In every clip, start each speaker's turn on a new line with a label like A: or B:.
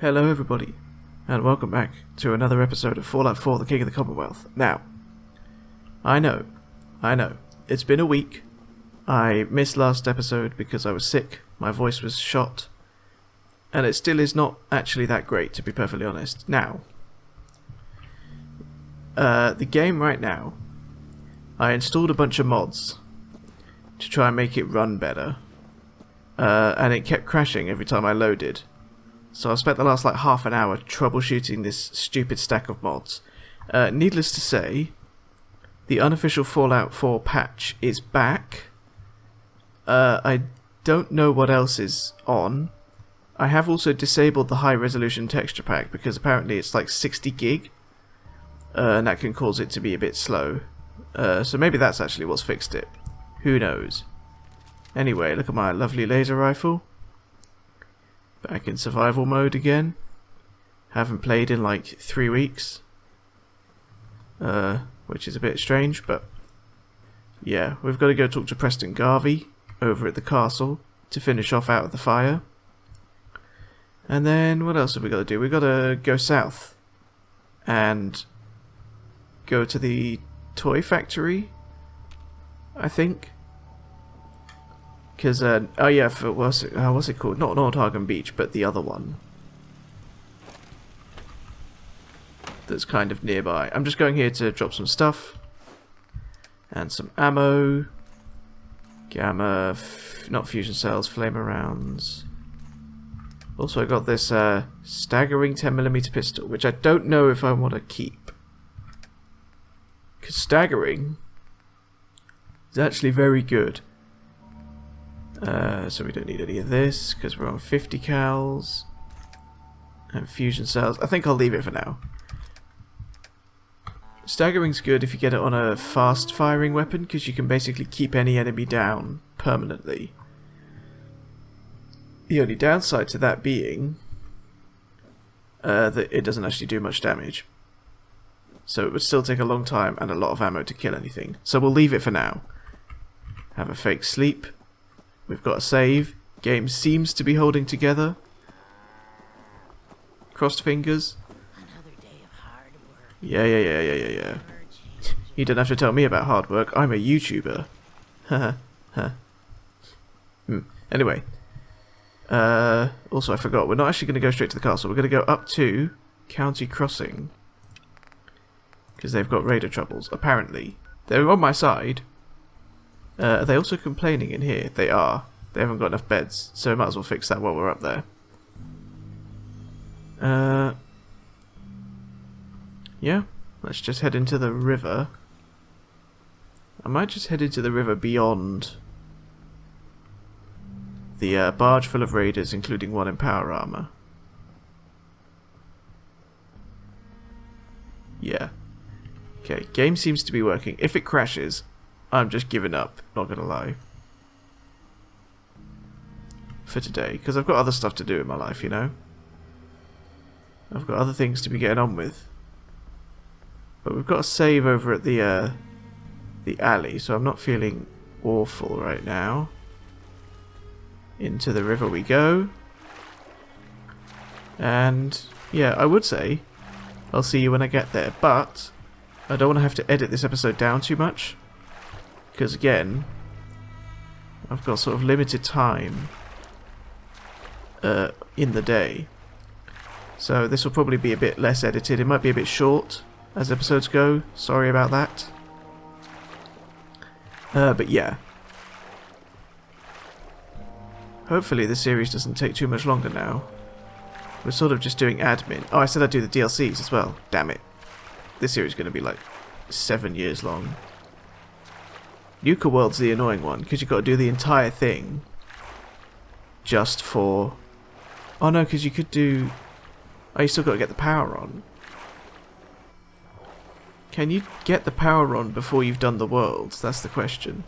A: Hello everybody, and welcome back to another episode of Fallout 4 The King of the Commonwealth. Now, I know, it's been a week. I missed last episode because I was sick, my voice was shot, and it still is not actually that great, to be perfectly honest. Now, the game right now, I installed a bunch of mods to try and make it run better, and it kept crashing every time I loaded. So I've spent the last half an hour troubleshooting this stupid stack of mods. Needless to say, the unofficial Fallout 4 patch is back. I don't know what else is on. I have also disabled the high resolution texture pack because apparently it's like 60 gig. And that can cause it to be a bit slow. So maybe that's actually what's fixed it. Who knows? Anyway, look at my lovely laser rifle. Back in survival mode again. Haven't played in like 3 weeks. Which is a bit strange, but yeah, we've got to go talk to Preston Garvey over at the castle to finish off Out of the Fire. And then what else have we got to do? We've got to go south and go to the toy factory, I think. Because, oh yeah, what's it called? Not Nordhagen Beach, but the other one. That's kind of nearby. I'm just going here to drop some stuff. And some ammo. Gamma, not fusion cells, flamer rounds. Also I got this staggering 10mm pistol, which I don't know if I want to keep. Because staggering is actually very good. So we don't need any of this because we're on 50 cals and fusion cells. I think I'll leave it for now. Staggering's good if you get it on a fast firing weapon because you can basically keep any enemy down permanently. The only downside to that being that it doesn't actually do much damage. So it would still take a long time and a lot of ammo to kill anything. So we'll leave it for now. Have a fake sleep. We've got a save. Game seems to be holding together. Crossed fingers.
B: Another day of hard work.
A: Yeah. You don't have to tell me about hard work. I'm a YouTuber. Anyway. Also, I forgot. We're not actually going to go straight to the castle. We're going to go up to County Crossing. Because they've got raider troubles. Apparently. They're on my side. Are they also complaining in here? They are. They haven't got enough beds, so we might as well fix that while we're up there. Yeah, let's just head into the river. I might just head into the river beyond the barge full of raiders, including one in power armor. Yeah. Okay, game seems to be working. If it crashes, I'm just giving up, not gonna lie. For today, because I've got other stuff to do in my life, you know? I've got other things to be getting on with. But we've got a save over at the alley, so I'm not feeling awful right now. Into the river we go. And, yeah, I would say I'll see you when I get there, but I don't want to have to edit this episode down too much. Because again, I've got sort of limited time in the day. So this will probably be a bit less edited. It might be a bit short as episodes go. Sorry about that. But yeah. Hopefully the series doesn't take too much longer now. We're sort of just doing admin. Oh, I said I'd do the DLCs as well. Damn it. This series is going to be like 7 years long. Nuka World's the annoying one, because you've got to do the entire thing just for... Oh no, because you could do... Oh, you still got to get the power on. Can you get the power on before you've done the worlds? That's the question.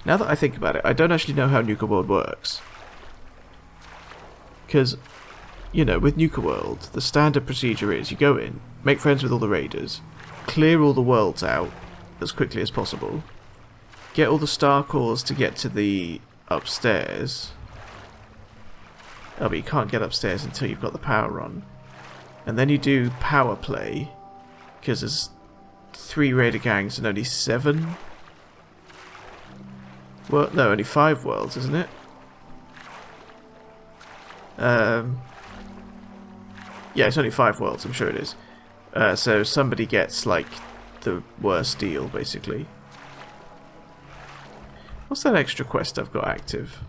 A: Now that I think about it, I don't actually know how Nuka World works. Because, you know, with Nuka World, the standard procedure is you go in, make friends with all the raiders, clear all the worlds out as quickly as possible, get all the star cores to get to the upstairs. Oh, but you can't get upstairs until you've got the power on. And then you do power play, because there's 3 raider gangs and only 7. Well, no, only 5 worlds, isn't it? Yeah, it's only 5 worlds, I'm sure it is. So somebody gets, like, the worst deal, basically. What's that extra quest I've got active?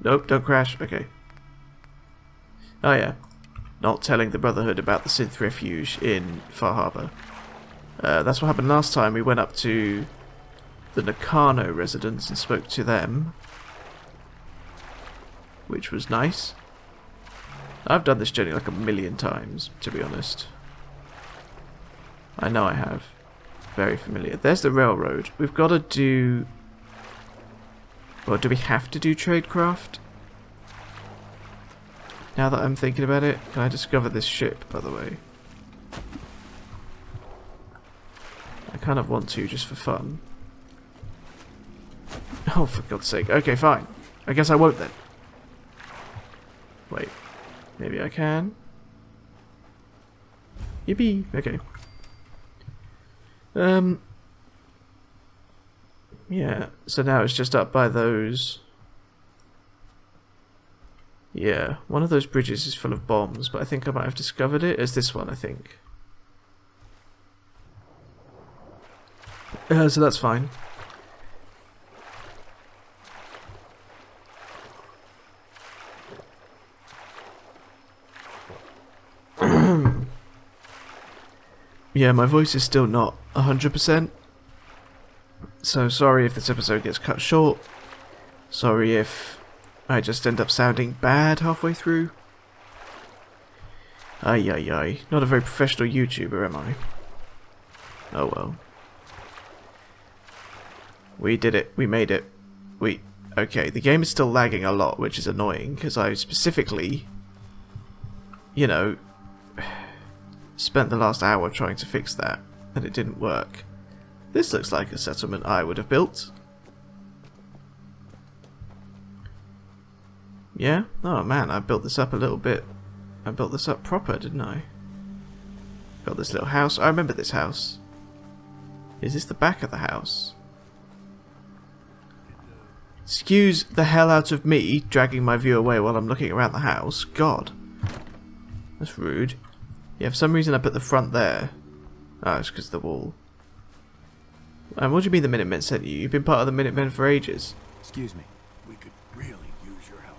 A: Nope, don't crash. Okay. Oh yeah. Not telling the Brotherhood about the synth refuge in Far Harbor. That's what happened last time. We went up to the Nakano residence and spoke to them, which was nice. I've done this journey like a million times, to be honest. I know I have. Very familiar. There's the railroad. We've got to do... Or do we have to do tradecraft? Now that I'm thinking about it, can I discover this ship, by the way? I kind of want to, just for fun. Oh, for God's sake. Okay, fine. I guess I won't then. Wait. Maybe I can? Yippee! Okay. Yeah, so now it's just up by those... Yeah, one of those bridges is full of bombs, but I think I might have discovered it as this one, I think. So that's fine. Yeah, my voice is still not 100%. So sorry if this episode gets cut short. Sorry if I just end up sounding bad halfway through. Ay ay ay. Not a very professional YouTuber, am I? Oh well. We did it. We made it. Okay, the game is still lagging a lot, which is annoying, because I specifically, you know, spent the last hour trying to fix that, and it didn't work. This looks like a settlement I would have built. Yeah? Oh man, I built this up a little bit. I built this up proper, didn't I? Got this little house. I remember this house. Is this the back of the house? Excuse the hell out of me dragging my view away while I'm looking around the house. God. That's rude. Yeah, for some reason I put the front there. Oh, it's because of the wall. And what do you mean the Minutemen sent you? You've been part of the Minutemen for ages.
C: Excuse me. We could really use your help.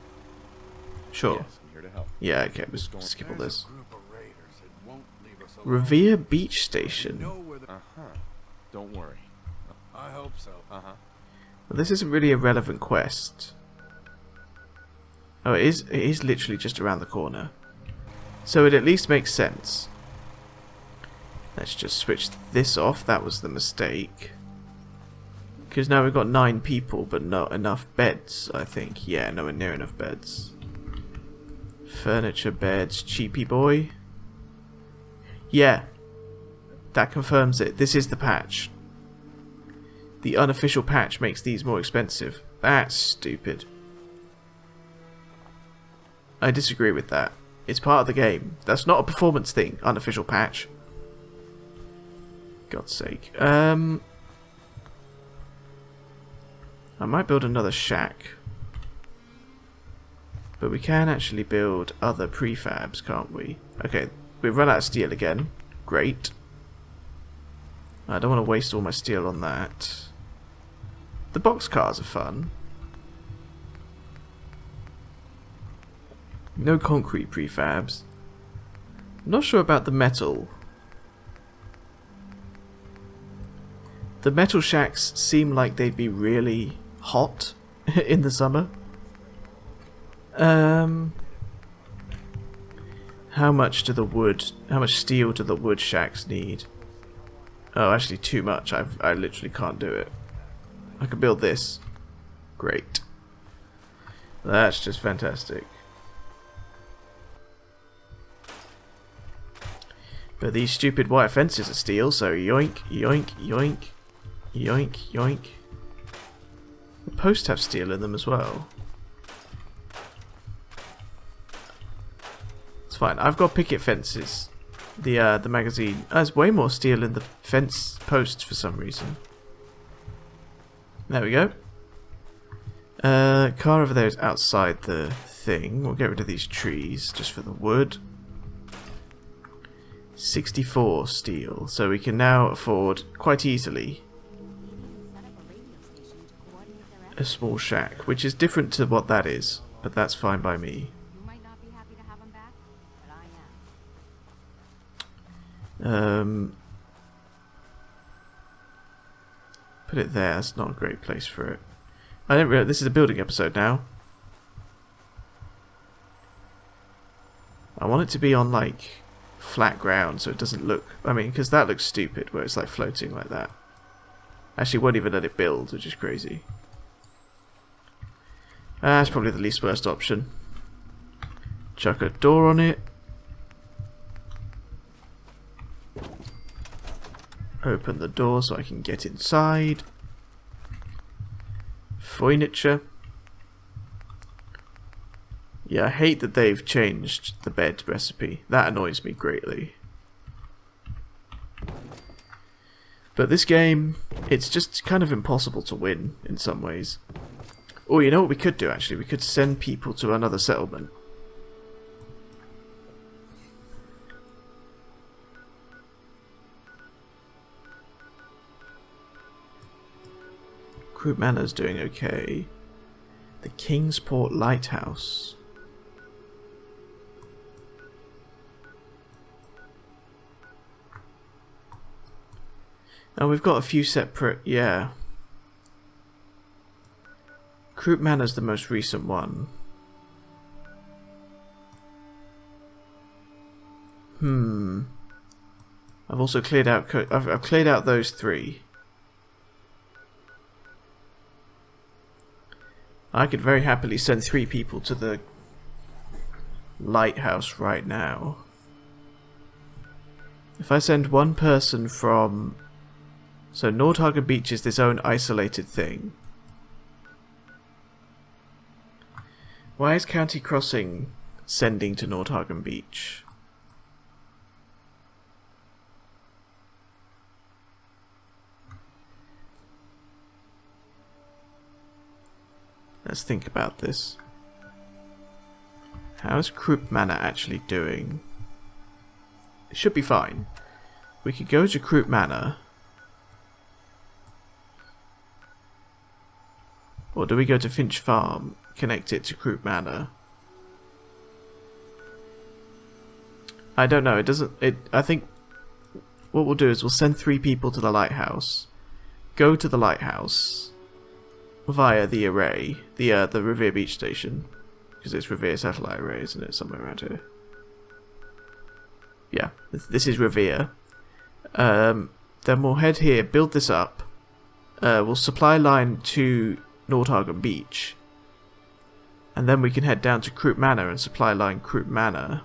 A: Sure.
C: Yes, I'm here to help.
A: Yeah, okay, we'll skip all this.
C: Group of raiders that won't leave us alone.
A: Revere Beach Station.
C: Uh-huh. Don't worry. I hope so. Uh-huh.
A: Well, this isn't really a relevant quest. Oh, it is literally just around the corner. So it at least makes sense. Let's just switch this off. That was the mistake. Because now we've got 9 people, but not enough beds, I think. Yeah, nowhere near enough beds. Furniture beds, cheapy boy. Yeah. That confirms it. This is the patch. The unofficial patch makes these more expensive. That's stupid. I disagree with that. It's part of the game. That's not a performance thing, unofficial patch. God's sake. I might build another shack. But we can actually build other prefabs, can't we? Okay, we've run out of steel again. Great. I don't want to waste all my steel on that. The boxcars are fun. No concrete prefabs. I'm not sure about the metal. The metal shacks seem like they'd be really hot in the summer. How much steel do the wood shacks need? Oh, actually too much. I literally can't do it. I could build this. Great. That's just fantastic. But these stupid white fences are steel, so yoink, yoink, yoink, yoink, yoink. The posts have steel in them as well. fine. I've got picket fences. The magazine. There's way more steel in the fence posts for some reason. There we go. Car over there is outside the thing. We'll get rid of these trees just for the wood. 64 steel. So we can now afford quite easily a small shack, which is different to what that is, but that's fine by me.
D: You might not be happy to have him back, but I am.
A: Put it there. That's not a great place for it. I didn't realize this is a building episode now. I want it to be on like flat ground so it doesn't look. I mean, because that looks stupid where it's like floating like that. Actually, won't even let it build, which is crazy. That's probably the least worst option. Chuck a door on it. Open the door so I can get inside. Furniture. Yeah, I hate that they've changed the bed recipe. That annoys me greatly. But this game, it's just kind of impossible to win in some ways. Oh, you know what we could do actually? We could send people to another settlement. Croup Manor's doing okay. The Kingsport Lighthouse. Oh, we've got a few separate, yeah. Croup Manor's the most recent one. I've also cleared out. I've cleared out those three. I could very happily send 3 people to the lighthouse right now. If I send one person from... So Nordhagen Beach is this own isolated thing. Why is County Crossing sending to Nordhagen Beach? Let's think about this. How's Croup Manor actually doing? It should be fine. We could go to Croup Manor. Or do we go to Finch Farm, connect it to Croup Manor? I don't know, it doesn't... I think what we'll do is we'll send 3 people to the lighthouse. Go to the lighthouse via the array, the Revere Beach Station. Because it's Revere Satellite Array, isn't it? Somewhere around here. Yeah, this is Revere. Then we'll head here, build this up. We'll supply line to Nordhagen Beach. And then we can head down to Croup Manor and supply line Croup Manor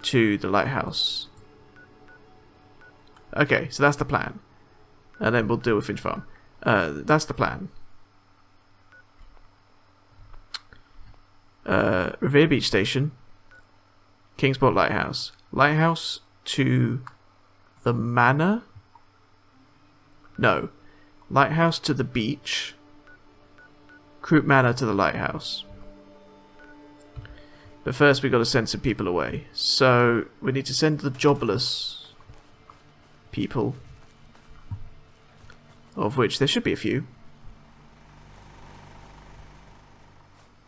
A: to the lighthouse. Okay, so that's the plan. And then we'll deal with Finch Farm. That's the plan. Revere Beach Station. Kingsport Lighthouse. Lighthouse to the manor? No. Lighthouse to the beach. Croup Manor to the lighthouse. But first we've got to send some people away. So we need to send the jobless people. Of which there should be a few.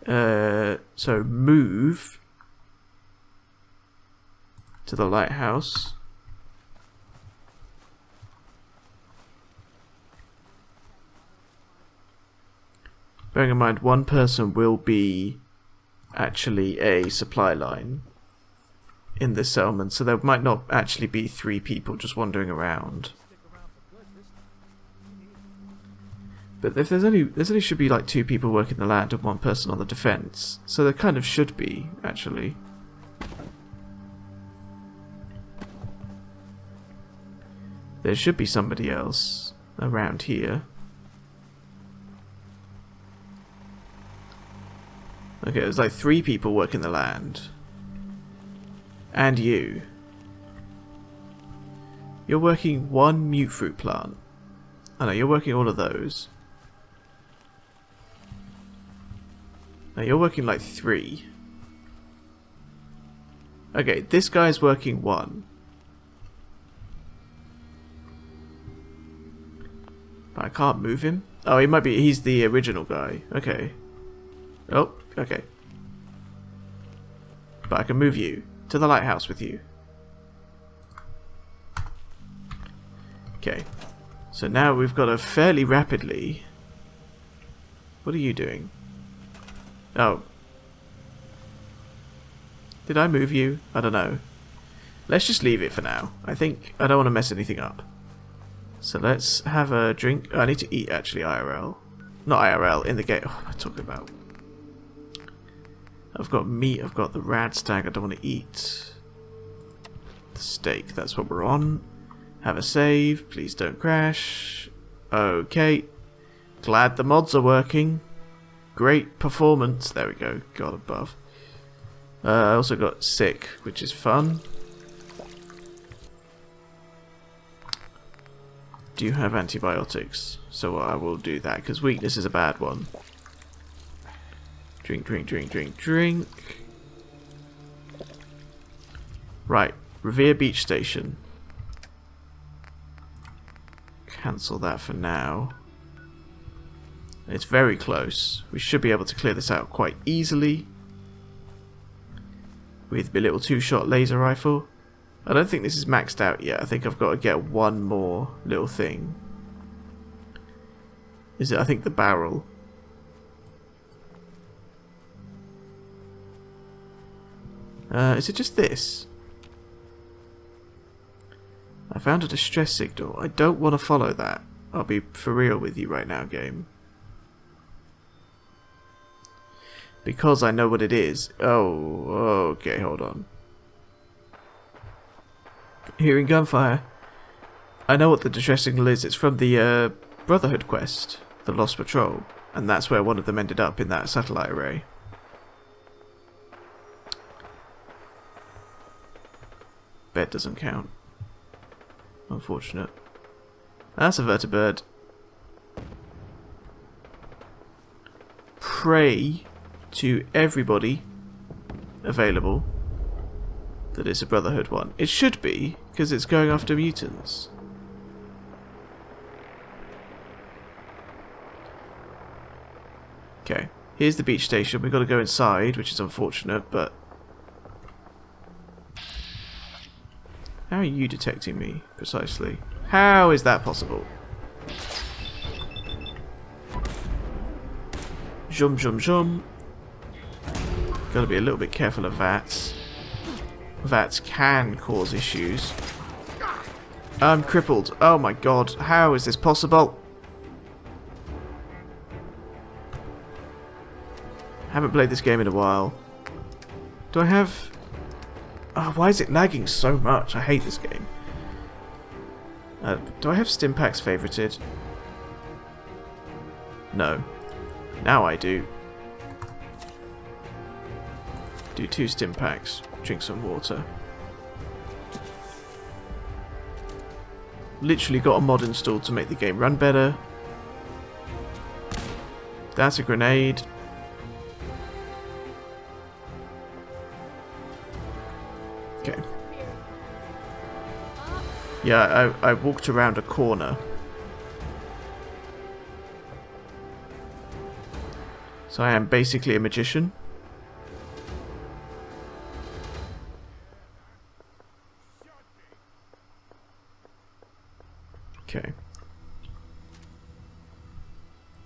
A: So move to the lighthouse. Bearing in mind, one person will be actually a supply line in this settlement, so there might not actually be 3 people just wandering around. But if there's only should be like 2 people working the land and 1 person on the defense, so there kind of should be actually. There should be somebody else around here. Okay, there's like 3 people working the land. And you. You're working one mute fruit plant. Oh no, you're working all of those. No, you're working like 3. Okay, this guy's working 1. But I can't move him. Oh, he might be. He's the original guy. Okay. Oh, okay. But I can move you to the lighthouse with you. Okay. So now we've got to fairly rapidly... What are you doing? Oh. Did I move you? I don't know. Let's just leave it for now. I think I don't want to mess anything up. So let's have a drink. Oh, I need to eat actually IRL. Not IRL, in the game. Oh, what am I talking about? I've got meat, I've got the rad stag, I don't want to eat. The steak, that's what we're on. Have a save, please don't crash. Okay. Glad the mods are working. Great performance. There we go, got above. I also got sick, which is fun. Do you have antibiotics? So I will do that, because weakness is a bad one. Drink, drink, drink, drink, drink. Right, Revere Beach Station. Cancel that for now. It's very close. We should be able to clear this out quite easily. With my little 2-shot laser rifle. I don't think this is maxed out yet. I think I've got to get one more little thing. Is it, I think, the barrel. Is it just this? I found a distress signal. I don't want to follow that. I'll be for real with you right now, game. Because I know what it is. Oh, okay, hold on. Hearing gunfire. I know what the distress signal is. It's from the Brotherhood quest, the Lost Patrol. And that's where one of them ended up, in that satellite array. Bed doesn't count. Unfortunate. That's a vertibird. Pray to everybody available that it's a Brotherhood one. It should be, because it's going after mutants. Okay, here's the beach station. We've got to go inside, which is unfortunate, but... How are you detecting me, precisely? How is that possible? Jum jum jum. Gotta be a little bit careful of VATs. VATs can cause issues. I'm crippled. Oh my god, how is this possible? Haven't played this game in a while. Do I have... Oh, why is it lagging so much? I hate this game. Do I have stim packs favorited? No. Now I do. Do 2 stim packs. Drink some water. Literally got a mod installed to make the game run better. That's a grenade. Okay. Yeah, I walked around a corner. So I am basically a magician. Okay.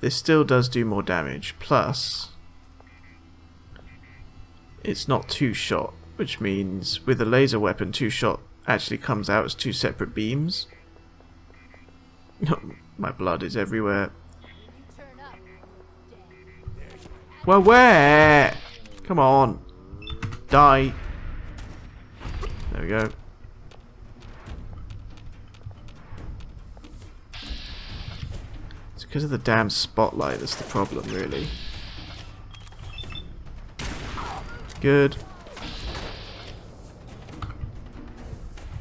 A: This still does do more damage, plus it's not 2-shot, which means with a laser weapon 2-shot actually comes out as 2 separate beams. My blood is everywhere. Well, where? Come on. Die. There we go. It's because of the damn spotlight that's the problem, really.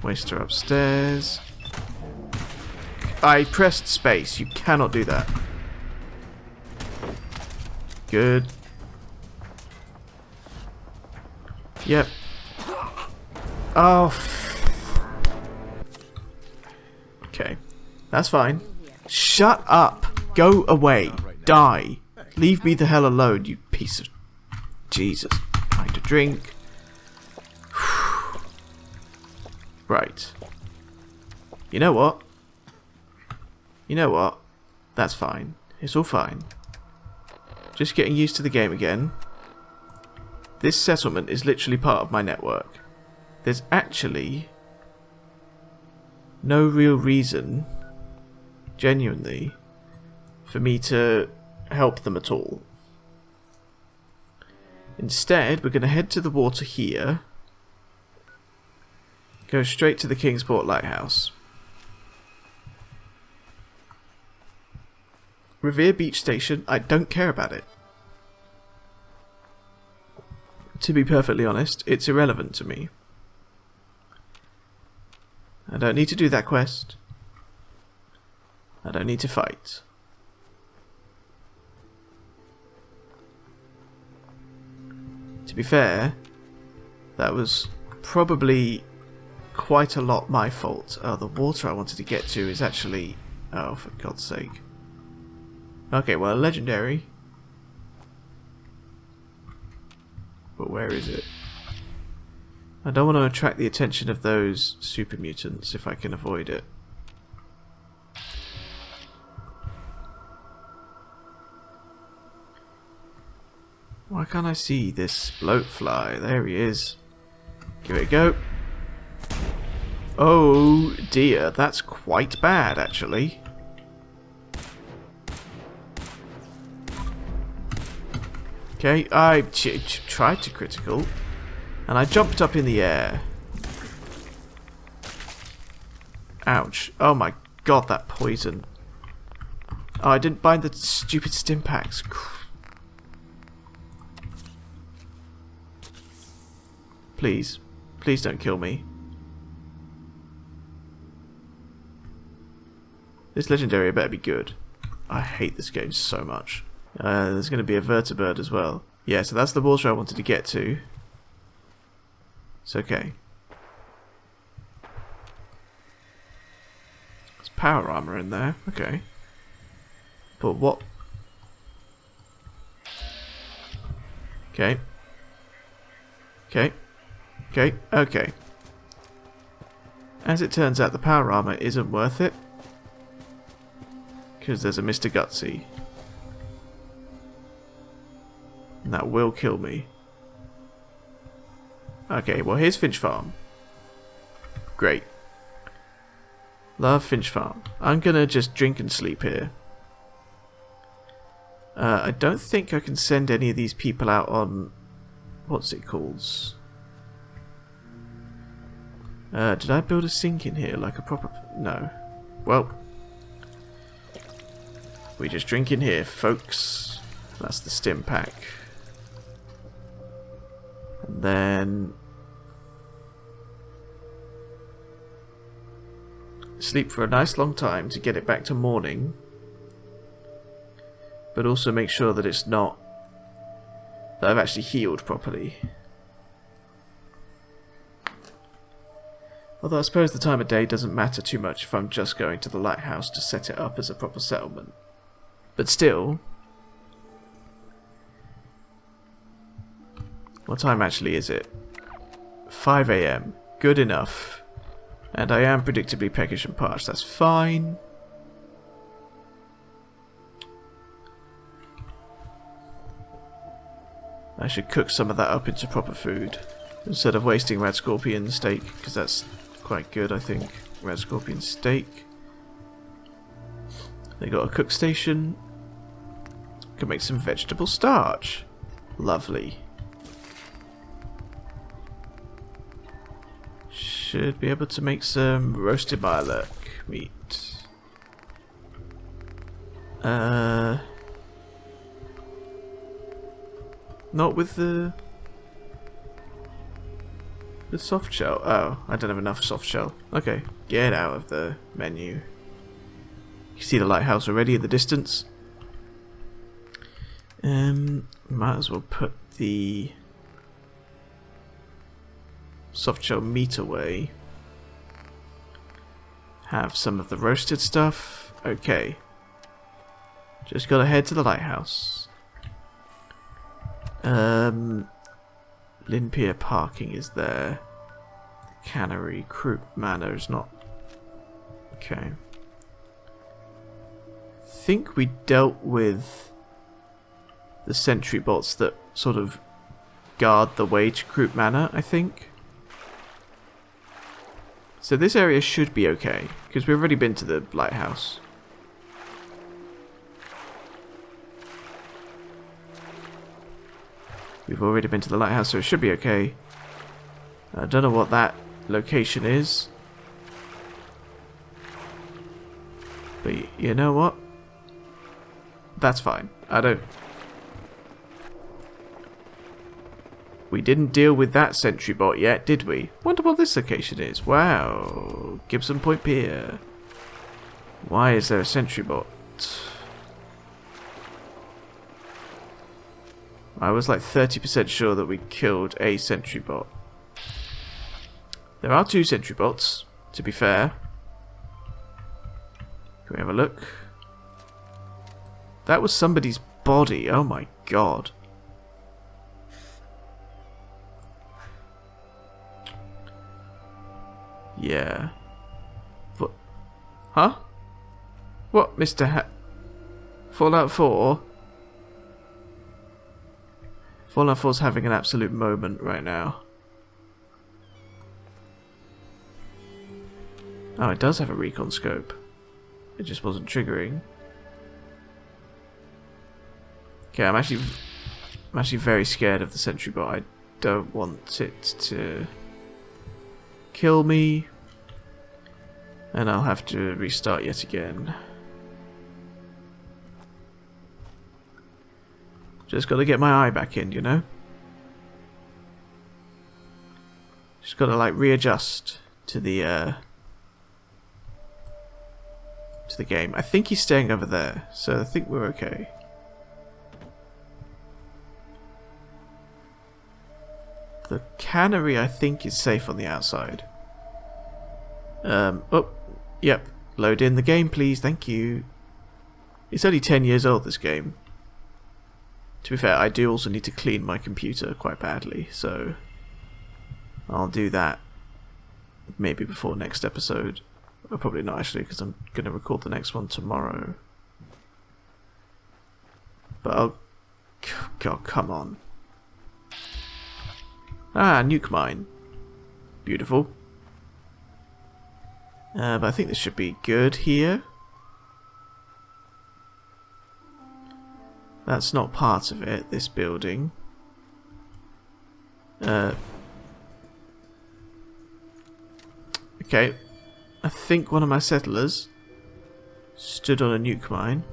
A: Waster upstairs. I pressed space. You cannot do that. Good. Yep. Oh. Okay. That's fine. Shut up. Go away. Die. Leave me the hell alone, you piece of... Jesus. Trying to drink. Right. You know what? You know what? That's fine. It's all fine. Just getting used to the game again. This settlement is literally part of my network. There's actually no real reason, genuinely, for me to help them at all. Instead, we're going to head to the water here. Go straight to the Kingsport Lighthouse. Revere Beach Station, I don't care about it. To be perfectly honest, it's irrelevant to me. I don't need to do that quest. I don't need to fight. To be fair, that was probably quite a lot my fault. Oh, the water I wanted to get to is actually... Oh, for God's sake. Okay, well, legendary. But where is it? I don't want to attract the attention of those super mutants if I can avoid it. Why can't I see this bloatfly? There he is. Give it a go. Oh dear, that's quite bad actually. Okay, I tried to critical, and I jumped up in the air. Ouch. Oh my god, that poison. Oh, I didn't bind the stupid stim packs. Please. Please don't kill me. This legendary better be good. I hate this game so much. There's going to be a vertibird as well. Yeah, so that's the water I wanted to get to. It's okay. There's power armor in there. Okay. But what? Okay. Okay. Okay. Okay. As it turns out, the power armor isn't worth it. Because there's a Mr. Gutsy. And that will kill me. Okay, well here's Finch Farm. Great. Love Finch Farm. I'm gonna just drink and sleep here. I don't think I can send any of these people out on... What's it called? Did I build a sink in here like a proper... No. Well. We just drink in here, folks. That's the stim pack. And then sleep for a nice long time to get it back to morning, but also make sure that it's not that I've actually healed properly. Although I suppose the time of day doesn't matter too much if I'm just going to the lighthouse to set it up as a proper settlement. But still, what time actually is it? 5 AM. Good enough. And I am predictably peckish and parched. That's fine. I should cook some of that up into proper food instead of wasting red scorpion steak, because that's quite good, I think. Red scorpion steak. They got a cook station. Can make some vegetable starch. Lovely. Should be able to make some roasted lilac meat. Not with the... The soft shell. Oh, I don't have enough soft shell. Okay, get out of the menu. You see the lighthouse already at the distance. Might as well put the soft shell meat away. Have some of the roasted stuff. Okay. Just gotta head to the lighthouse. Linpier parking is there. The cannery, Croup Manor is not. Okay. Think we dealt with the sentry bots that sort of guard the way to Croup Manor, I think. So this area should be okay, because we've already been to the lighthouse. We've already been to the lighthouse, so it should be okay. I don't know what that location is. But you know what? That's fine. I don't... We didn't deal with that sentry bot yet, did we? Wonder what this location is. Wow. Gibson Point Pier. Why is there a sentry bot? I was like 30% sure that we killed a sentry bot. There are 2 sentry bots, to be fair. Can we have a look? That was somebody's body. Oh my god. Yeah. What? Huh? What, Mr. Fallout 4? Fallout 4's having an absolute moment right now. Oh, it does have a recon scope. It just wasn't triggering. Okay, I'm actually very scared of the sentry bot. I don't want it to kill me. And I'll have to restart yet again. Just got to get my eye back in, you know? Just got to like readjust to the game. I think he's staying over there, so I think we're okay. The cannery, I think, is safe on the outside. Oh, yep. Load in the game, please. Thank you. It's only 10 years old, this game. To be fair, I do also need to clean my computer quite badly, so I'll do that maybe before next episode. Or probably not, actually, because I'm going to record the next one tomorrow. But I'll... God, come on. Ah, nuke mine. Beautiful. But I think this should be good here. That's not part of it, this building. Okay. I think one of my settlers stood on a nuke mine.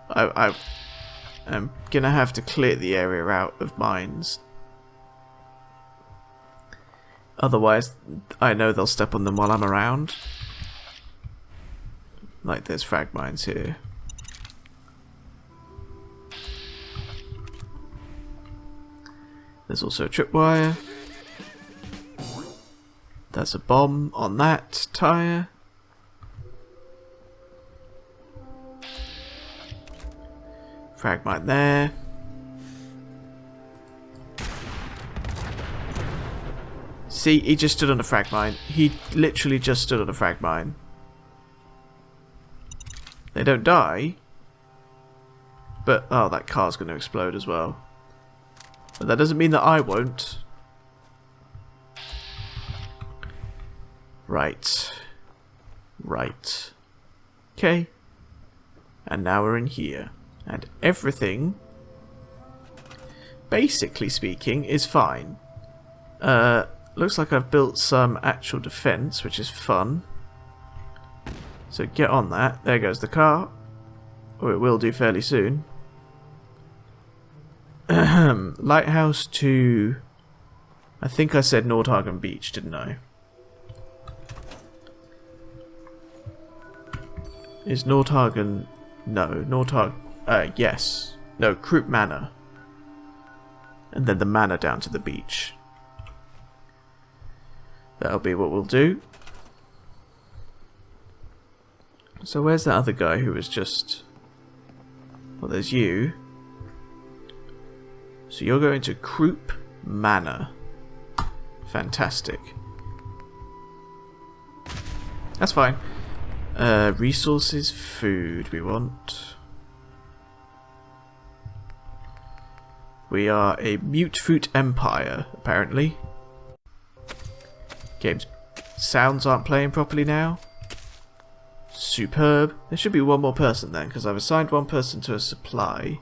A: I'm gonna have to clear the area out of mines. Otherwise, I know they'll step on them while I'm around. Like there's frag mines here. There's also a tripwire. There's a bomb on that tire. Frag mine there. See, he just stood on a frag mine. He literally just stood on a frag mine. They don't die. But, oh, that car's going to explode as well. But that doesn't mean that I won't. Right. Right. Okay. And now we're in here. And everything, basically speaking, is fine. Looks like I've built some actual defense, which is fun. So get on that. There goes the car. Or it will do fairly soon. lighthouse to... I think I said Nordhagen Beach, didn't I? Is Nordhagen... No, Nordhagen... yes. No, Croup Manor. And then the manor down to the beach. That'll be what we'll do. So where's that other guy who was just... Well, there's you. So you're going to Croup Manor. Fantastic. That's fine. Resources, food we want. We are a mute fruit empire, apparently. Game's sounds aren't playing properly now. Superb. There should be one more person then, because I've assigned one person to a supply.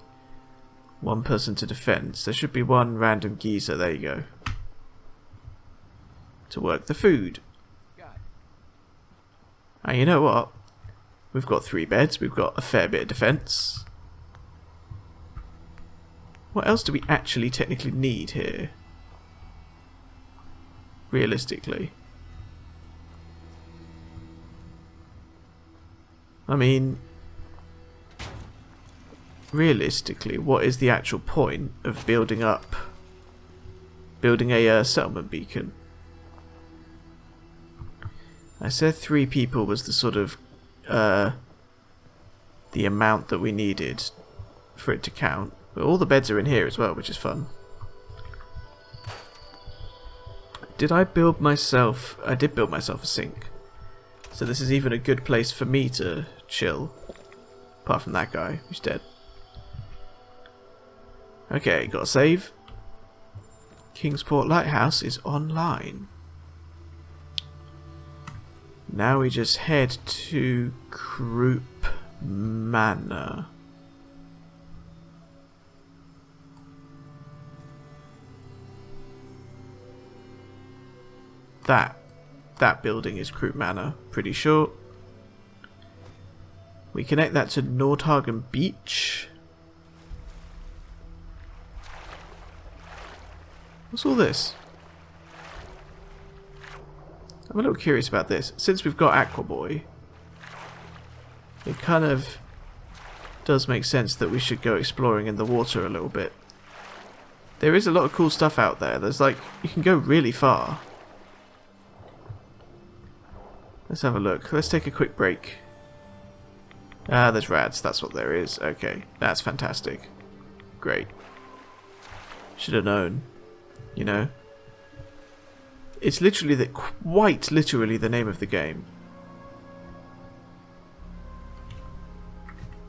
A: One person to defense. There should be one random geezer, there you go. To work the food. And you know what? We've got 3 beds, we've got a fair bit of defense. What else do we actually technically need here? Realistically. I mean, realistically, what is the actual point of building a settlement beacon? I said 3 people was the sort of the amount that we needed for it to count. But all the beds are in here as well, which is fun. Did I build myself... I did build myself a sink. So this is even a good place for me to chill. Apart from that guy, who's dead. Okay, gotta save. Kingsport Lighthouse is online. Now we just head to Croup Manor. That building is Croup Manor, pretty sure. We connect that to Nordhagen Beach. What's all this? I'm a little curious about this. Since we've got Aquaboy, it kind of does make sense that we should go exploring in the water a little bit. There is a lot of cool stuff out there. There's like, you can go really far. Let's have a look. Let's take a quick break. Ah, there's rats. That's what there is. Okay, that's fantastic. Great. Should have known. You know? It's literally quite literally the name of the game.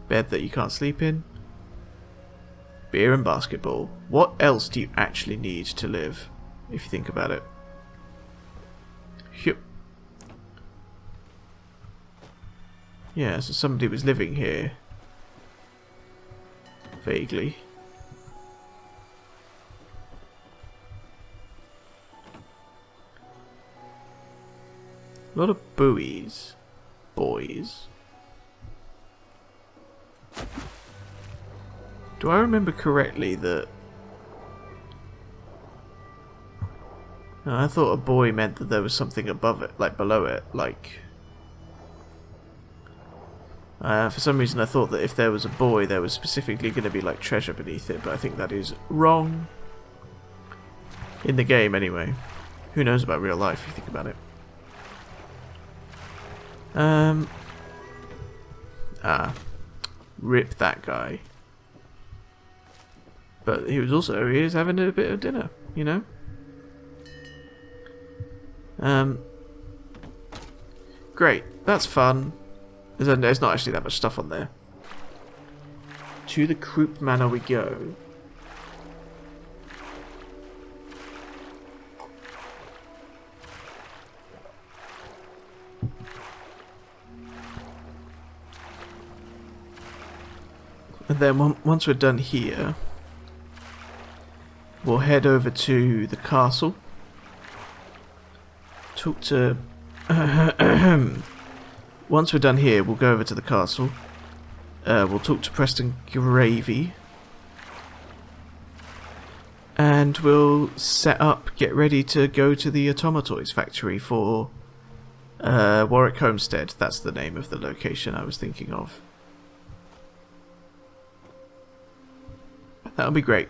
A: Bed that you can't sleep in. Beer and basketball. What else do you actually need to live, if you think about it? Yep. Yeah, so somebody was living here. Vaguely. A lot of buoys. Boys. Do I remember correctly that... No, I thought a buoy meant that there was something above it, like below it, like... for some reason I thought that if there was a buoy there was specifically going to be like treasure beneath it, but I think that is wrong. In the game anyway. Who knows about real life if you think about it. Rip that guy. But he was having a bit of dinner, you know? Great, that's fun. There's not actually that much stuff on there. To the Croup Manor we go. And then once we're done here, we'll head over to the castle. Talk to... Once we're done here, we'll go over to the castle. We'll talk to Preston Gravy. And we'll set up, get ready to go to the Automatoys factory for Warwick Homestead. That's the name of the location I was thinking of. That'll be great.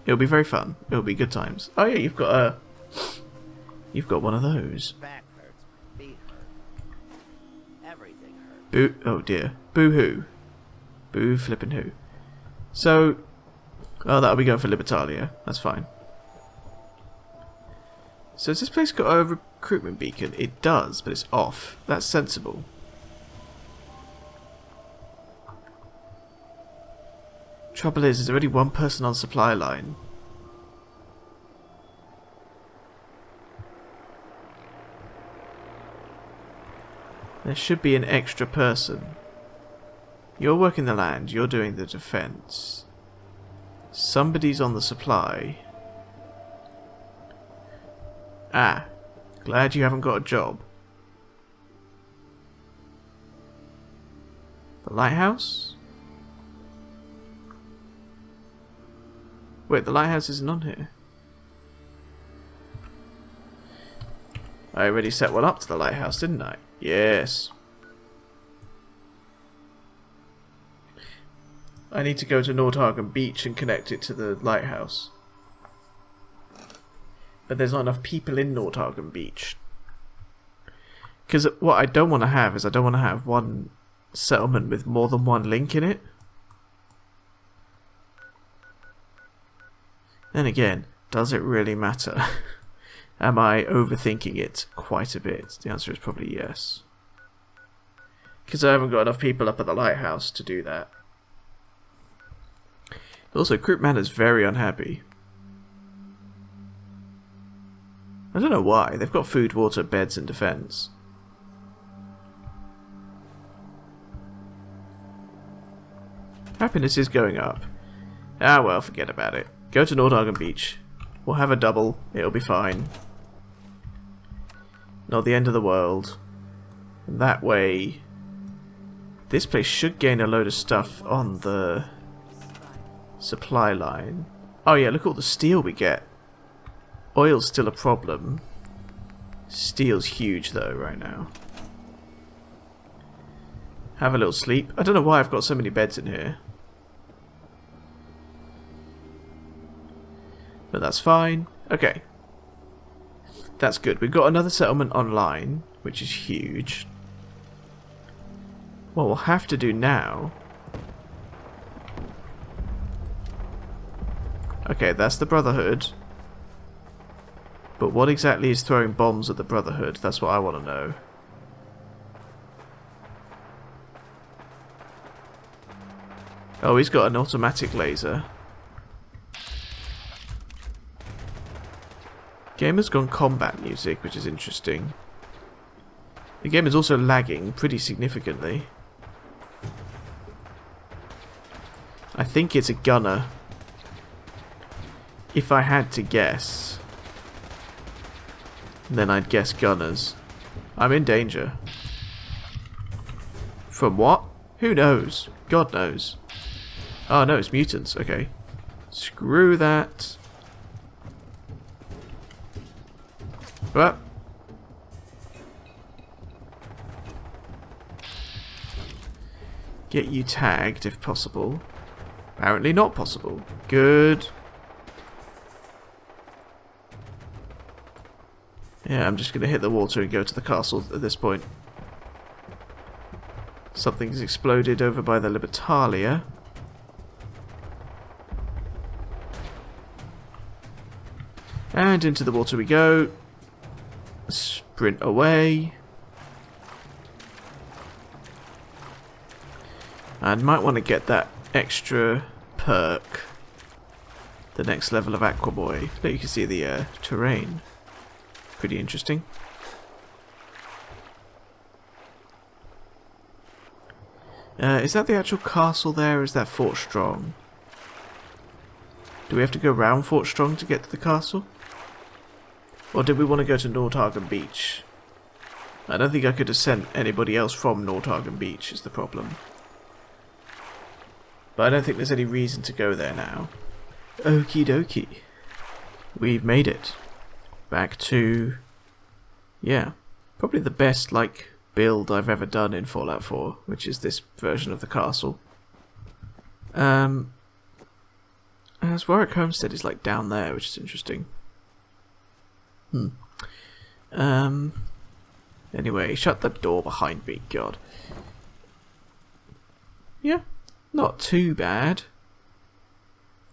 A: It'll be very fun. It'll be good times. Oh yeah, you've got one of those.
B: Back hurts, my feet hurt. Everything hurts.
A: Boo! Oh dear. Boo hoo. Boo flippin' who. So, oh, that'll be going for Libertalia. That's fine. So has this place got a recruitment beacon? It does, but it's off. That's sensible. Trouble is, there's already one person on supply line. There should be an extra person. You're working the land, you're doing the defense. Somebody's on the supply. Ah, glad you haven't got a job. The lighthouse? Wait, the lighthouse isn't on here. I already set one up to the lighthouse, didn't I? Yes. I need to go to Nordhagen Beach and connect it to the lighthouse. But there's not enough people in Nordhagen Beach. Because what I don't want to have is I don't want to have one settlement with more than one link in it. Then again, does it really matter? Am I overthinking it quite a bit? The answer is probably yes. Because I haven't got enough people up at the lighthouse to do that. Also, Croup Manor's very unhappy. I don't know why. They've got food, water, beds, and defense. Happiness is going up. Ah well, forget about it. Go to Nordhagen Beach. We'll have a double. It'll be fine. Not the end of the world. And that way, this place should gain a load of stuff on the supply line. Oh yeah, look at all the steel we get. Oil's still a problem. Steel's huge though right now. Have a little sleep. I don't know why I've got so many beds in here. But that's fine. Okay. That's good. We've got another settlement online, which is huge. What we'll have to do now... Okay, that's the Brotherhood. But what exactly is throwing bombs at the Brotherhood? That's what I want to know. Oh, he's got an automatic laser. Game has gone combat music, which is interesting. The game is also lagging pretty significantly. I think it's a gunner. If I had to guess, then I'd guess gunners. I'm in danger. From what? Who knows? God knows. Oh no, it's mutants. Okay. Screw that. What? Get you tagged if possible. Apparently not possible. Good. Yeah, I'm just going to hit the water and go to the castle at this point. Something's exploded over by the Libertalia. And into the water we go. Sprint away. And might want to get that extra perk. The next level of Aqua Boy. But you can see the terrain. Pretty interesting. Is that the actual castle there, or is that Fort Strong? Do we have to go round Fort Strong to get to the castle? Or did we want to go to Nordhagen Beach? I don't think I could have sent anybody else from Nordhagen Beach, is the problem. But I don't think there's any reason to go there now. Okie dokie. we've made it back to, yeah, probably the best like build I've ever done in Fallout 4, which is this version of the castle. As Warwick Homestead is like down there, which is interesting. Anyway, shut the door behind me, God. Yeah, not too bad.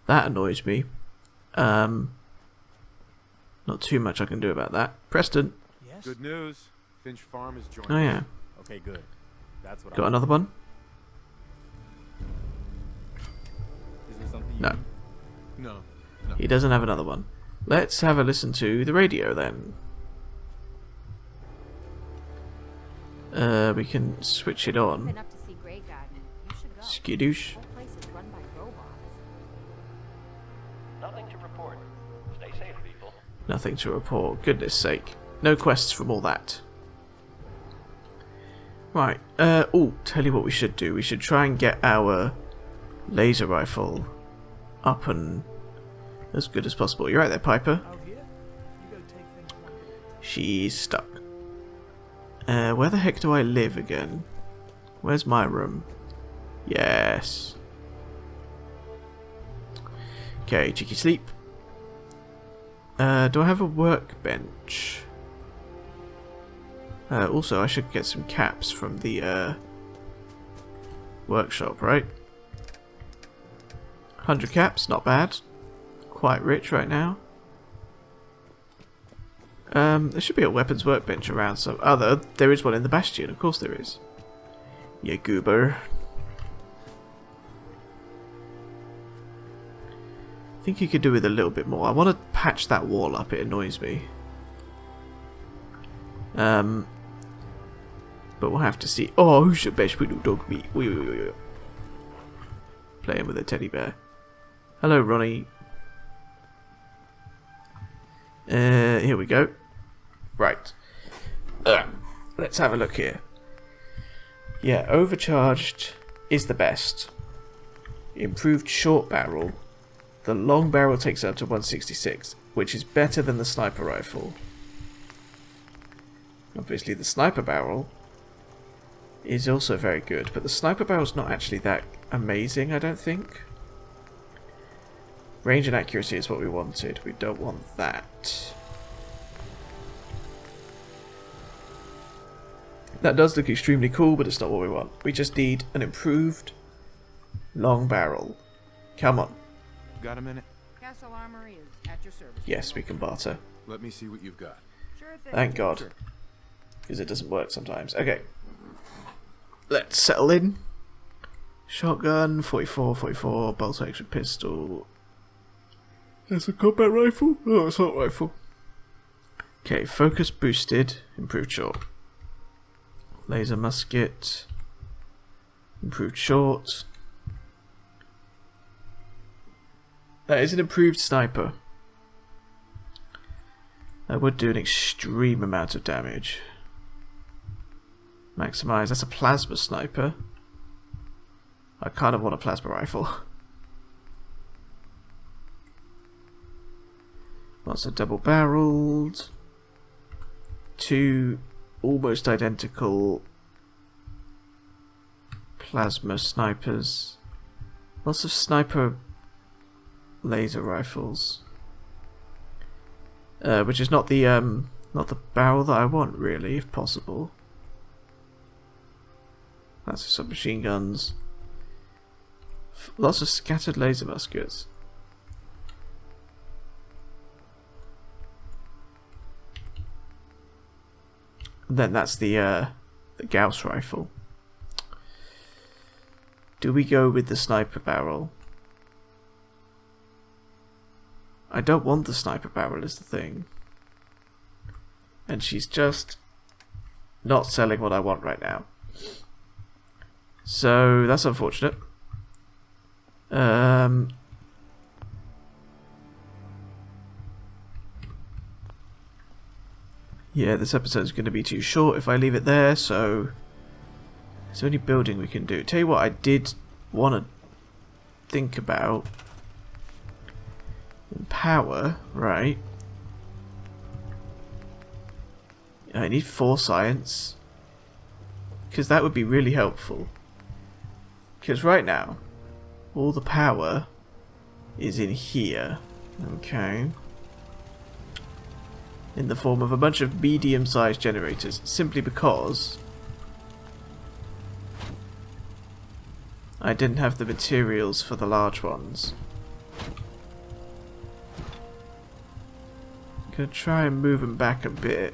A: That annoys me. Not too much I can do about that. Preston.
B: Yes.
C: Good news. Finch Farm is joining.
A: Oh yeah.
C: Okay, good. That's what
A: Got another one?
C: Is there something
A: No.
C: No.
A: He doesn't have another one. Let's have a listen to the radio then. We can switch it on.
D: Been up to see Grey Garden. You should go.
A: Skidoosh.
D: The whole place is run by robots.
E: Nothing to report. Stay safe, people.
A: Nothing to report. Goodness sake. No quests from all that. Right. Oh, tell you what we should do. We should try and get our laser rifle up and as good as possible. You're right there, Piper.
B: Out here, you gotta take things one day.
A: She's stuck. Where the heck do I live again? Where's my room? Yes. Okay, cheeky sleep. Do I have a workbench? Also, I should get some caps from the workshop, right? 100 caps, not bad. Quite rich right now. There should be a weapons workbench around some other. There is one in the Bastion, of course there is. Yeah, goober. I think you could do with a little bit more. I want to patch that wall up, it annoys me. But we'll have to see. Oh, who's your best little dog meat? Playing with a teddy bear. Hello, Ronnie. Here we go. Right. Let's have a look here. Yeah, overcharged is the best. Improved short barrel. The long barrel takes up to 166, which is better than the sniper rifle. Obviously the sniper barrel is also very good, but the sniper barrel's not actually that amazing, I don't think. Range and accuracy is what we wanted. We don't want that. That does look extremely cool, but it's not what we want. We just need an improved long barrel. Come on.
C: Got a minute?
B: Castle Armory is at your service.
A: Yes, we can barter.
C: Let me see what you've got.
B: Sure thing.
A: Thank God. Because it doesn't work sometimes. Okay. Let's settle in. Shotgun, 44, bolt action pistol. There's a combat rifle? Oh, assault rifle. Okay, focus boosted, improved short. Laser musket, improved short. That is an improved sniper. That would do an extreme amount of damage. Maximize, that's a plasma sniper. I kind of want a plasma rifle. Lots of double barreled. Two almost identical plasma snipers. Lots of sniper laser rifles. Which is not the barrel that I want really, if possible. That's for submachine guns. Lots of scattered laser muskets. And then that's the Gauss rifle. Do we go with the sniper barrel? I don't want the sniper barrel is the thing. And she's just not selling what I want right now. So that's unfortunate. Yeah, this episode's going to be too short if I leave it there, so is there any building we can do? Tell you what I did want to think about. power, right? I need 4 science. Because that would be really helpful. Because right now, all the power is in here. Okay. In the form of a bunch of medium-sized generators. Simply because I didn't have the materials for the large ones. I'm going to try and move them back a bit.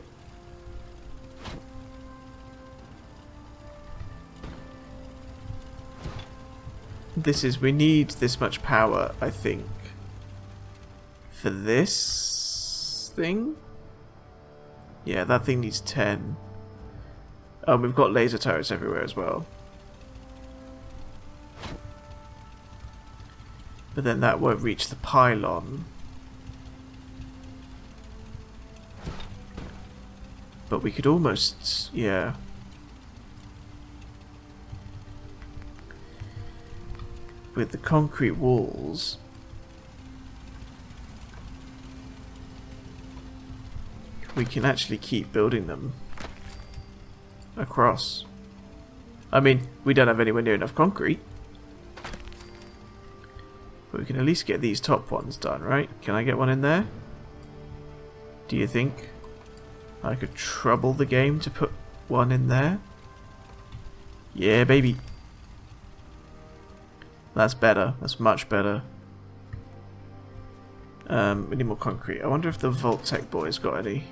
A: We need this much power, I think, for this thing. Yeah, that thing needs 10. Oh, we've got laser turrets everywhere as well. But then that won't reach the pylon. But we could almost, yeah. With the concrete walls, we can actually keep building them across. I mean, we don't have anywhere near enough concrete. But we can at least get these top ones done, right? Can I get one in there? Do you think I could trouble the game to put one in there? Yeah, baby. That's better. That's much better. We need more concrete. I wonder if the Vault-Tec boys got any.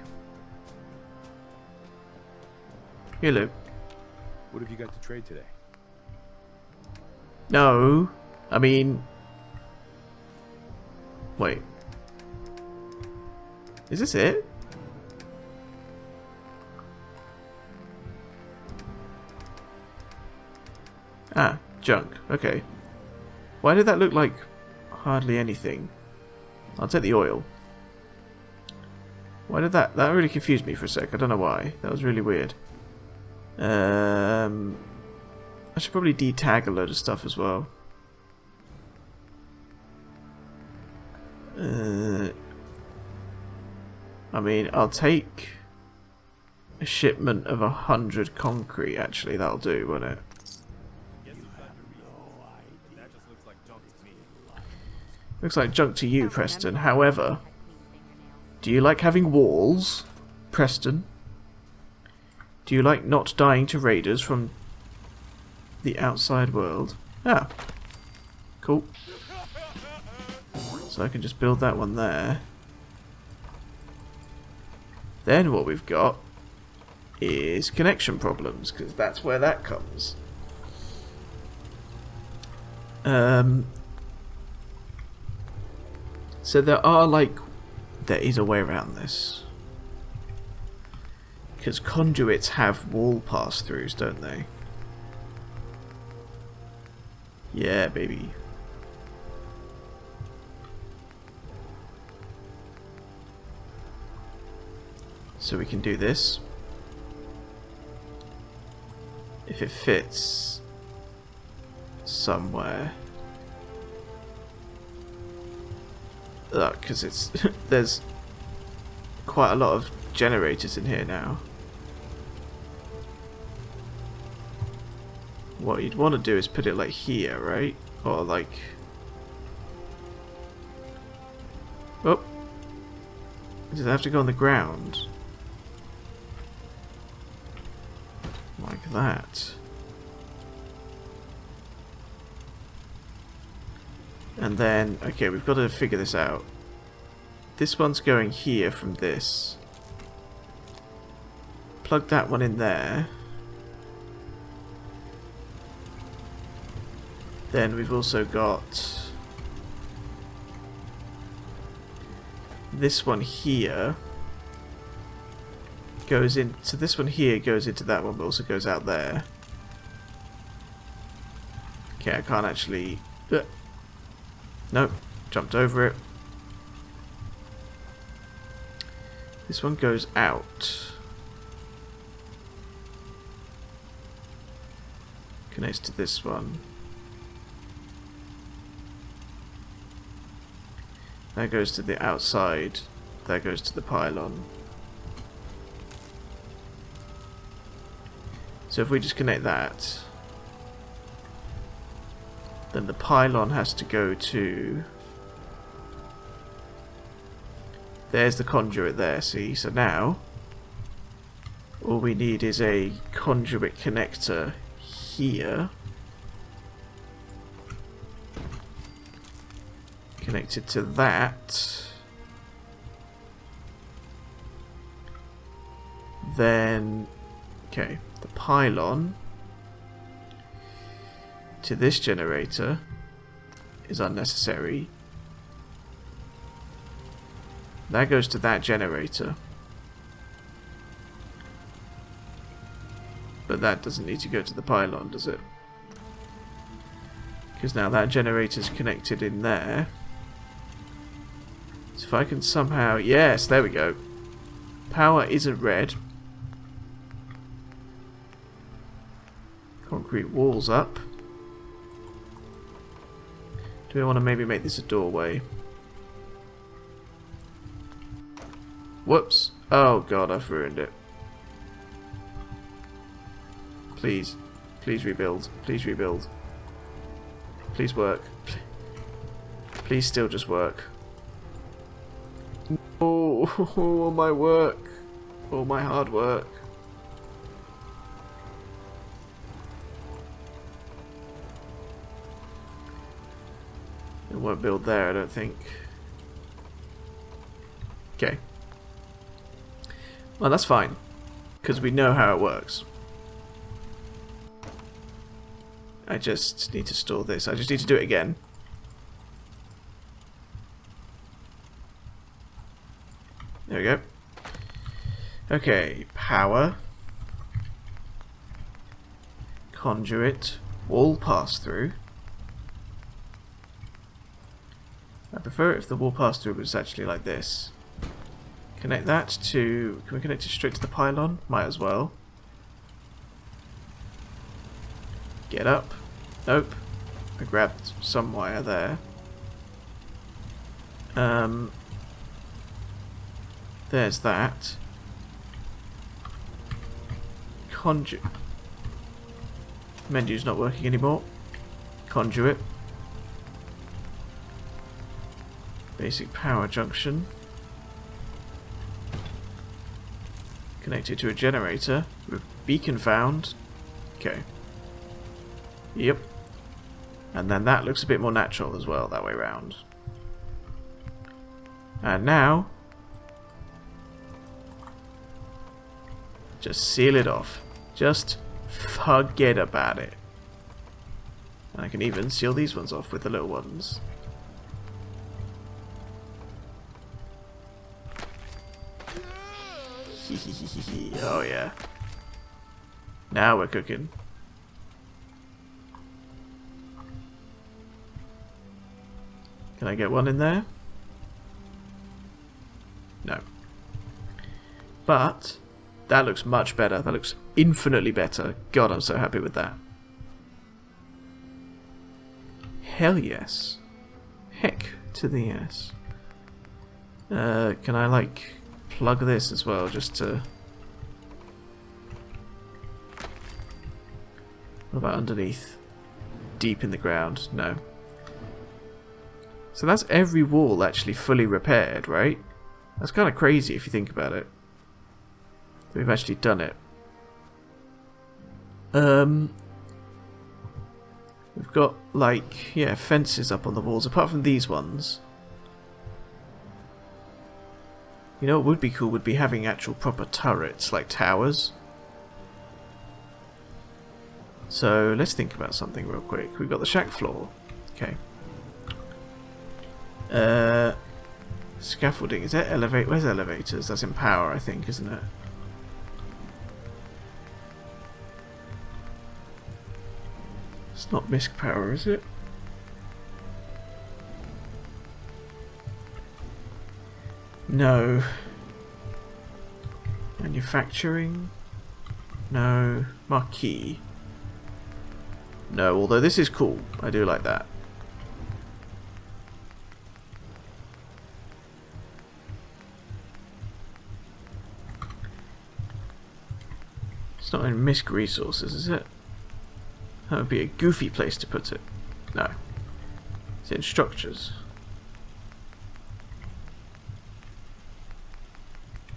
A: Hello.
C: What have you got to trade today?
A: No. I mean... Wait. Is this it? Ah, junk. Okay. Why did that look like hardly anything? I'll take the oil. Why did that... That really confused me for a sec. I don't know why. That was really weird. I should probably detag a load of stuff as well. I mean, I'll take a shipment of 100 concrete. Actually, that'll do, won't it? Looks like junk to you, Preston. However, do you like having walls, Preston? Do you like not dying to raiders from the outside world? Ah. Cool. So I can just build that one there. Then what we've got is connection problems, because that's where that comes. So there is a way around this. Because conduits have wall pass-throughs, don't they? Yeah, baby. So we can do this. If it fits somewhere. Because it's there's quite a lot of generators in here now. What you'd want to do is put it like here, right? Or like... Oh! Does it have to go on the ground? Like that. And then, okay, we've got to figure this out. This one's going here from this. Plug that one in there. Then we've also got this one here. Goes in, so this one here goes into that one, but also goes out there. Okay, I can't actually... Nope, jumped over it. This one goes out. Connects to this one. That goes to the outside. That goes to the pylon. So if we just connect that, then the pylon has to go to... There's the conduit there, see? So now, all we need is a conduit connector here. Connected to that. Then, okay, the pylon to this generator is unnecessary. That goes to that generator. But that doesn't need to go to the pylon, does it? Because now that generator's connected in there. So if I can somehow... Yes, there we go. Power isn't red. Concrete walls up. Do we want to maybe make this a doorway? Whoops. Oh god, I've ruined it. Please. Please rebuild. Please rebuild. Please work. Please still just work. Oh, all my work. All my hard work. It won't build there, I don't think. Okay. Well, that's fine, because we know how it works. I just need to store this. I just need to do it again. There we go. Okay, power. Conduit. Wall pass-through. I prefer it if the wall pass-through was actually like this. Connect that to... Can we connect it straight to the pylon? Might as well. Get up. Nope. I grabbed some wire there. There's that. Conduit. Menu's not working anymore. Conduit. Basic power junction. Connected to a generator with beacon found. Okay. Yep. And then that looks a bit more natural as well, that way round. And now, just seal it off. Just forget about it. And I can even seal these ones off with the little ones. Oh yeah. Now we're cooking. Can I get one in there? No. But that looks much better. That looks infinitely better. God, I'm so happy with that. Hell yes. Heck to the yes. Can I like plug this as well just to... What about underneath? Deep in the ground? No. So that's every wall actually fully repaired, right? That's kind of crazy if you think about it. We've actually done it. We've got, like, yeah, fences up on the walls, apart from these ones. You know what would be cool would be having actual proper turrets, like towers. So, let's think about something real quick. We've got the shack floor. Okay. Scaffolding. Is that elevate? Where's elevators? That's in power, I think, isn't it? It's not misc power, is it? No. Manufacturing? No. Marquee? No, although this is cool. I do like that. It's not in MISC resources, is it? That would be a goofy place to put it. No. It's in structures.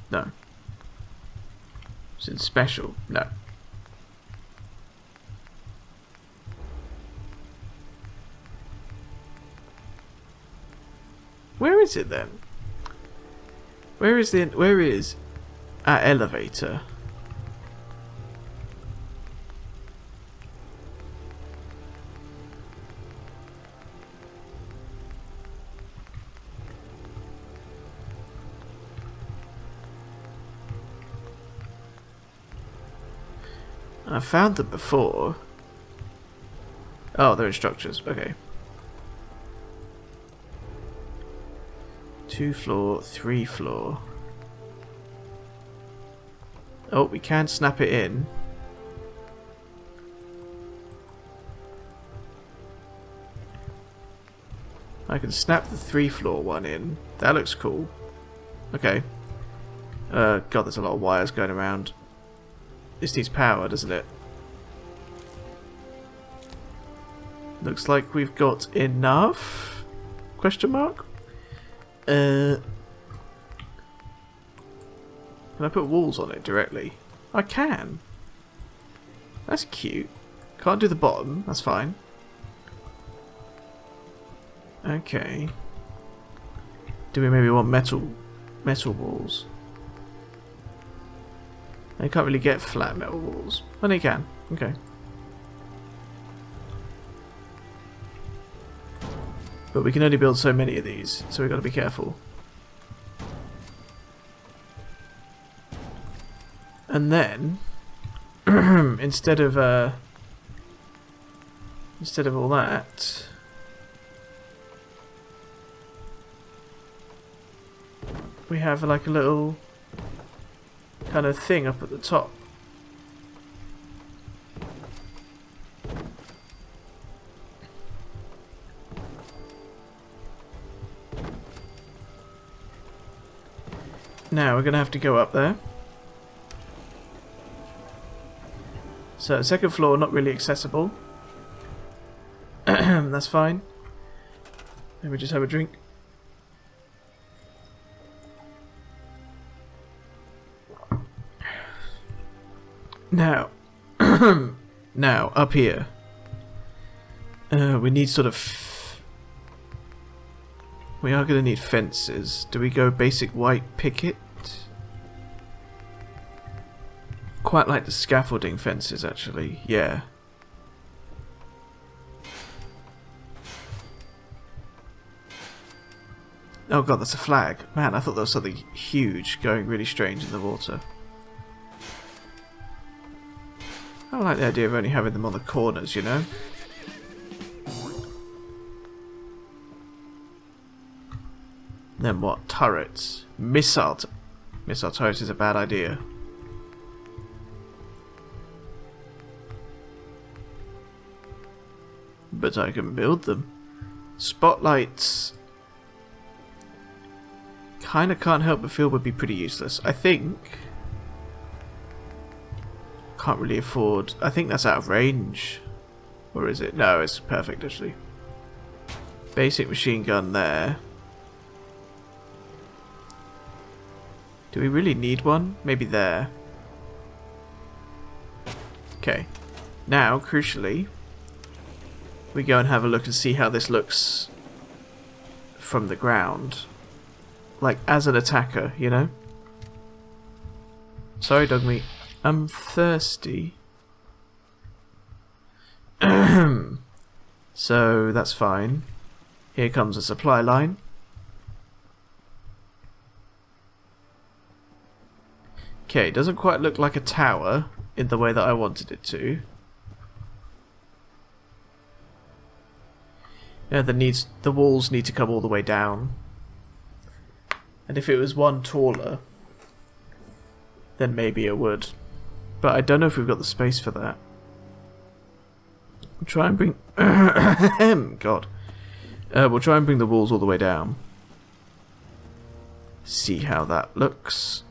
A: No. It's in special. No. Where is it then? Where is our elevator? I found them before. Oh, they're in structures. Okay. 2 floor, 3 floor. Oh, we can snap it in. I can snap the 3 floor one in. That looks cool. Okay. God, there's a lot of wires going around. This needs power, doesn't it? Looks like we've got enough? Question mark? Can I put walls on it directly? I can. That's cute. Can't do the bottom, that's fine. Okay. Do we maybe want metal walls? I can't really get flat metal walls. Oh, no, you can. Okay. But we can only build so many of these, so we've got to be careful. And then, instead of all that, we have like a little kind of thing up at the top. Now we're going to have to go up there. So second floor not really accessible. That's fine. Let me just have a drink. Now, now up here, we need sort of. We are going to need fences. Do we go basic white picket? Quite like the scaffolding fences, actually. Yeah. Oh god, that's a flag. Man, I thought there was something huge going really strange in the water. I like the idea of only having them on the corners, you know? Then what? Turrets. Missile turrets is a bad idea. But I can build them. Spotlights kinda can't help but feel would be pretty useless. I think can't really afford. I think that's out of range. Or is it? No, it's perfect actually. Basic machine gun there. Do we really need one? Maybe there. Okay. Now, crucially, we go and have a look and see how this looks from the ground. Like, as an attacker, you know? Sorry, dog meat. I'm thirsty. So, that's fine. Here comes a supply line. Okay, doesn't quite look like a tower in the way that I wanted it to. Yeah, the walls need to come all the way down. And if it was one taller, then maybe it would. But I don't know if we've got the space for that. We'll try and bring... God. We'll try and bring the walls all the way down. See how that looks.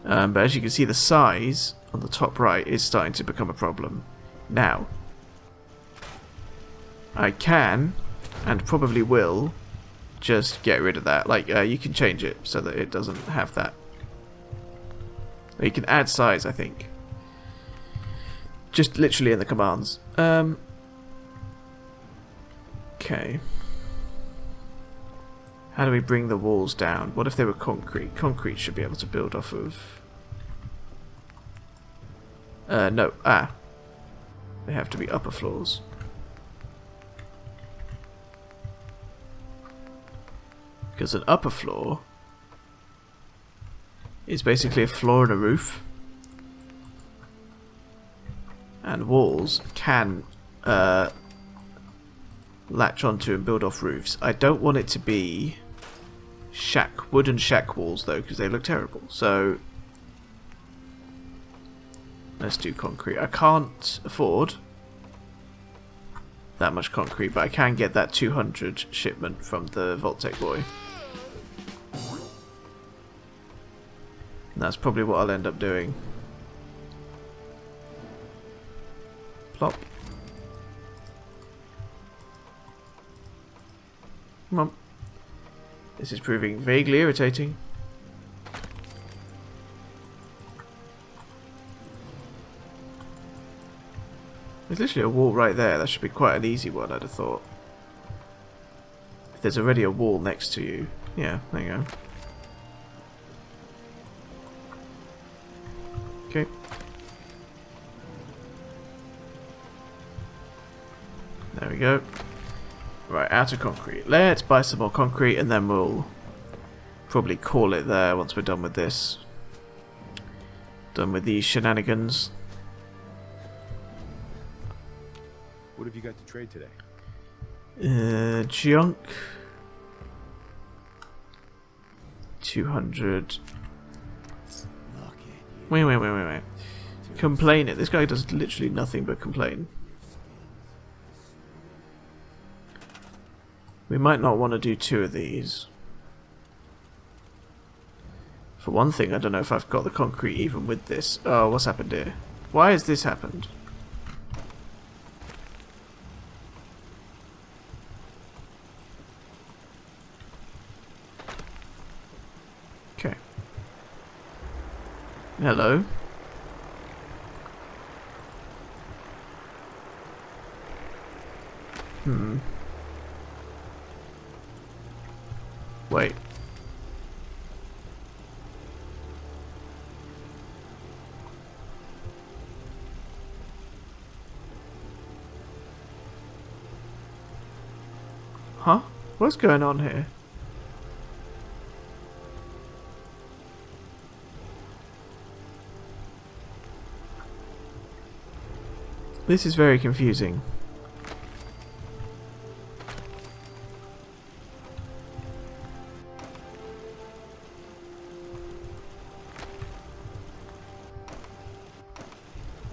A: But as you can see, the size on the top right is starting to become a problem. Now, I can, and probably will, just get rid of that. Like, you can change it so that it doesn't have that. Or you can add size, I think. Just literally in the commands. Okay. How do we bring the walls down? What if they were concrete? Concrete should be able to build off of... no. They have to be upper floors. Because an upper floor is basically a floor and a roof. And walls can latch onto and build off roofs. I don't want it to be wooden shack walls though, because they look terrible. So let's do concrete. I can't afford that much concrete, but I can get that 200 shipment from the Vault-Tec boy. And that's probably what I'll end up doing. Plop. Come on. This is proving vaguely irritating. There's literally a wall right there. That should be quite an easy one, I'd have thought. If there's already a wall next to you. Yeah, there you go. Okay. There we go. Right, out of concrete. Let's buy some more concrete and then we'll probably call it there once we're done with this. Done with these shenanigans.
C: What have you got to trade today?
A: Junk. 200. Wait. Complain it. This guy does literally nothing but complain. We might not want to do 2 of these. For one thing, I don't know if I've got the concrete even with this. Oh, what's happened here? Why has this happened? Okay. Hello. Wait. Huh? What's going on here? This is very confusing.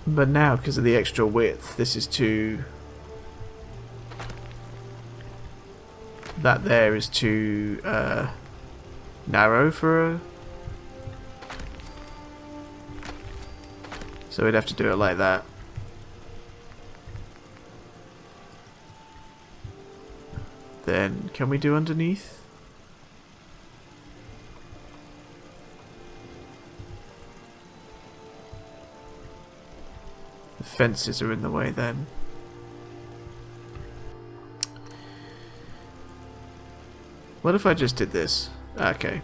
A: But now, because of the extra width, this is too... That there is too narrow for a... So we'd have to do it like that. Then, can we do underneath? The fences are in the way then. What if I just did this? Okay.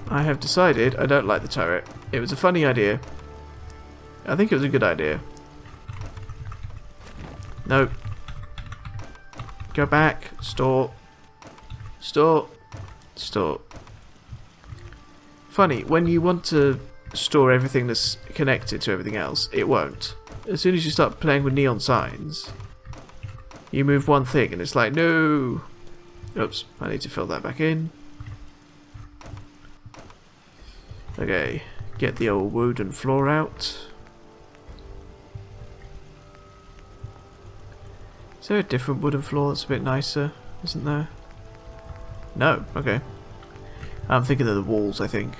A: I have decided I don't like the turret. It was a funny idea. I think it was a good idea. No. Go back. Store. Store. Store. Funny, when you want to store everything that's connected to everything else, it won't. As soon as you start playing with neon signs, you move one thing and it's like, no! Oops, I need to fill that back in. Okay, get the old wooden floor out. Is there a different wooden floor that's a bit nicer? Isn't there? No, okay. I'm thinking of the walls, I think.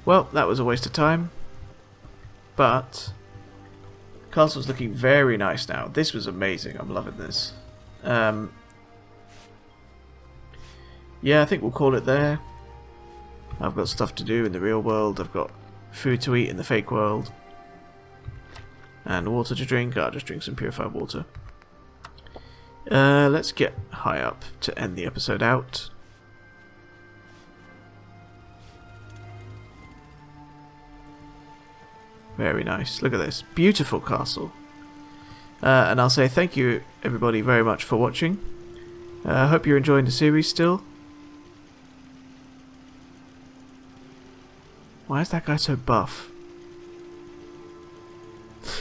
A: Well, that was a waste of time. But castle's looking very nice now. This was amazing. I'm loving this. Yeah, I think we'll call it there. I've got stuff to do in the real world. I've got food to eat in the fake world. And water to drink. I'll just drink some purified water. Let's get high up to end the episode out. Very nice. Look at this. Beautiful castle. And I'll say thank you everybody very much for watching. I hope you're enjoying the series still. Why is that guy so buff?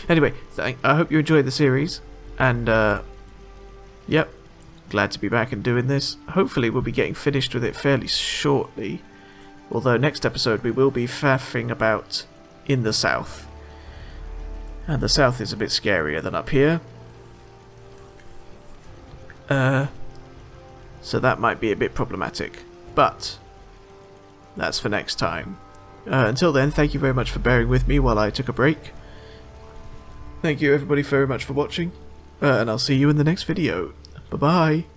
A: Anyway, I hope you enjoyed the series. And, yep. Glad to be back and doing this. Hopefully we'll be getting finished with it fairly shortly. Although next episode we will be faffing about in the south. And the south is a bit scarier than up here. So that might be a bit problematic. But that's for next time. Until then, thank you very much for bearing with me while I took a break. Thank you everybody very much for watching. And I'll see you in the next video. Bye bye.